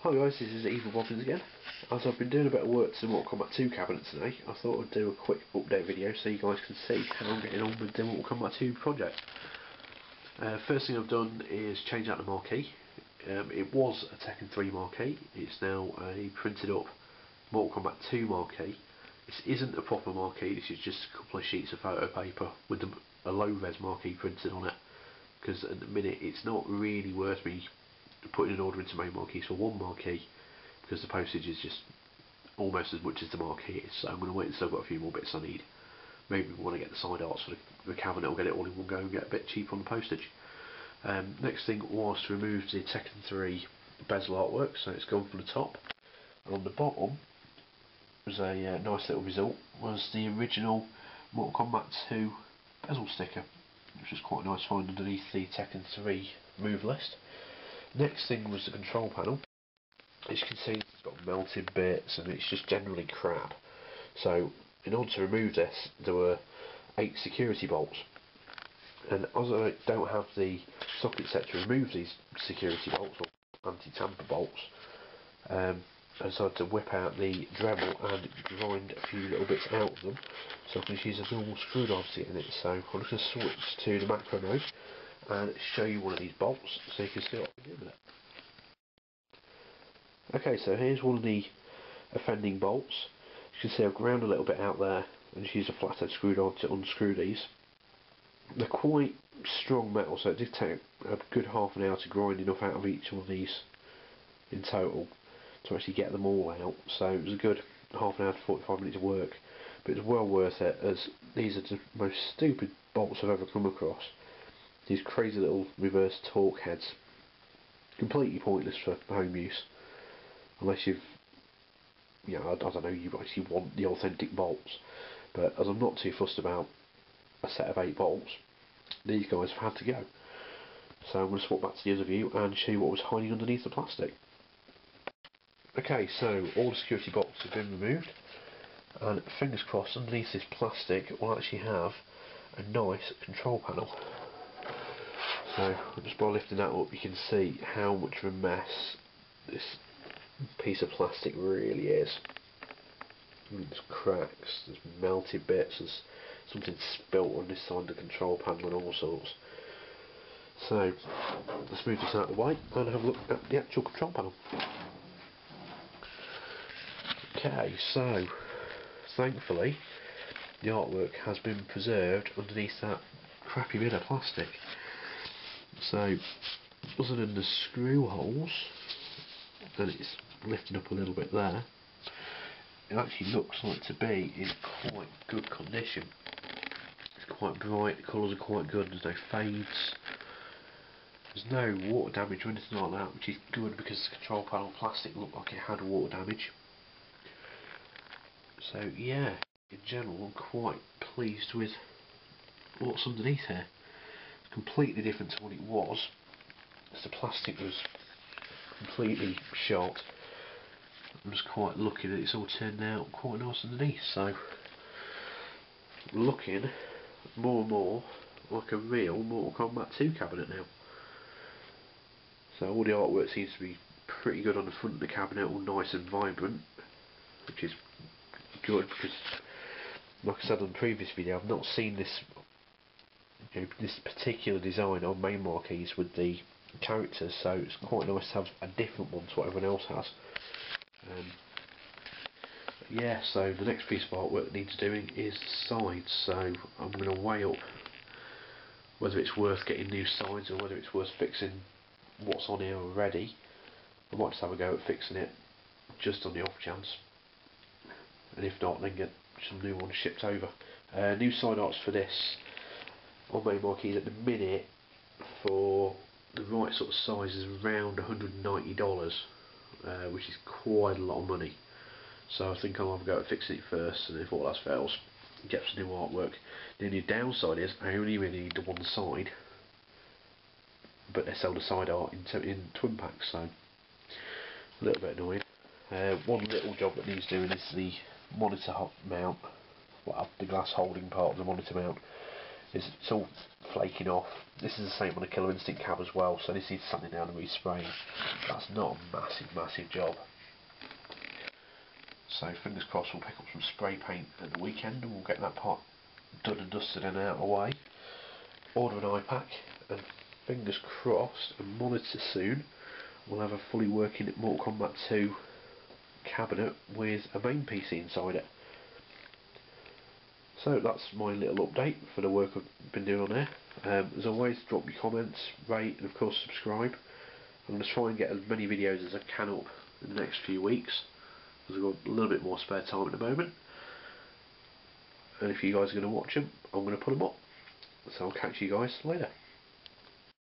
Hi guys, this is Evil Bobbins again. As I've been doing a bit of work to the Mortal Kombat 2 cabinet today, I thought I'd do a quick update video so you guys can see how I'm getting on with the Mortal Kombat 2 project. First thing I've done is change out the marquee. It was a Tekken 3 marquee, it's now a printed up Mortal Kombat 2 marquee. This isn't a proper marquee, this is just a couple of sheets of photo paper with a low-res marquee printed on it, because at the minute it's not really worth me putting an order into main marquees for one marquee, because the postage is just almost as much as the marquee is. So I'm going to wait until I've got a few more bits I need. Maybe we want to get the side arts for the cabinet, or get it all in one go and get a bit cheaper on the postage. Next thing was to remove the Tekken 3 bezel artwork, so it's gone from the top, and on the bottom was a nice little result, was the original Mortal Kombat 2 bezel sticker, which was quite a nice find underneath the Tekken 3 move list. Next thing was the control panel. As you can see, it's got melted bits and it's just generally crap. So in order to remove this, there were 8 security bolts, and as I don't have the socket set to remove these security bolts, or anti-tamper bolts, I decided to whip out the Dremel and grind a few little bits out of them, so I can just use a normal screwdriver to get in it. So I'm just going to switch to the macro mode and show you one of these bolts so you can see what I can do with it. Okay, so here's one of the offending bolts. You can see I've ground a little bit out there and just used a flathead screwdriver to unscrew these. They're quite strong metal, so it did take a good half an hour to grind enough out of each one of these in total to actually get them all out. So it was a good half an hour to 45 minutes of work, but it's well worth it, as these are the most stupid bolts I've ever come across. These crazy little reverse torque heads, completely pointless for home use, unless you've, I don't know, you actually want the authentic bolts. But as I'm not too fussed about a set of 8 bolts, these guys have had to go. So I'm going to swap back to the other view and show you what was hiding underneath the plastic. Okay, so all the security bolts have been removed, and fingers crossed underneath this plastic we'll actually have a nice control panel. So just by lifting that up, you can see how much of a mess this piece of plastic really is. There's cracks, there's melted bits, there's something spilt on this side of the control panel and all sorts. So let's move this out of the way and have a look at the actual control panel. Okay, so thankfully the artwork has been preserved underneath that crappy bit of plastic. So other than the screw holes, and it's lifting up a little bit there, it actually looks like to be in quite good condition. It's quite bright, the colours are quite good, there's no fades, there's no water damage or anything like that, which is good because the control panel plastic looked like it had water damage. So yeah, in general I'm quite pleased with what's underneath here. It's completely different to what it was, as the plastic was completely shot. I'm just quite lucky that it's all turned out quite nice underneath, so looking more and more like a real Mortal Kombat 2 cabinet now. So all the artwork seems to be pretty good on the front of the cabinet, all nice and vibrant, which is good because, like I said on the previous video, I've not seen this this particular design on main marquees with the characters, so it's quite nice to have a different one to what everyone else has. Yeah, so the next piece of artwork that needs doing is the sides, so I'm going to weigh up whether it's worth getting new sides or whether it's worth fixing what's on here already. I might just have a go at fixing it just on the off chance, and if not, then get some new ones shipped over. New side arts for this on main marquees at the minute for the right sort of size is around $190, which is quite a lot of money. So I think I'll have a go at fixing it first, and if all else fails, get some new artwork. The only downside is I only really need the one side, but they sell the side art in twin packs, so a little bit annoying. One little job that needs doing is the monitor mount, well, the glass holding part of the monitor mount is it's all flaking off. This is the same on the Killer Instinct cab as well, so this needs sanding down and respraying. That's not a massive job. So fingers crossed we'll pick up some spray paint at the weekend and we'll get that part done and dusted and out of the way. Order an iPack and fingers crossed a monitor soon. We'll have a fully working Mortal Kombat 2 cabinet with a main PC inside it. So that's my little update for the work I've been doing on there. As always, drop your comments, rate and of course subscribe. I'm going to try and get as many videos as I can up in the next few weeks, because I've got a little bit more spare time at the moment. And if you guys are going to watch them, I'm going to put them up. So I'll catch you guys later.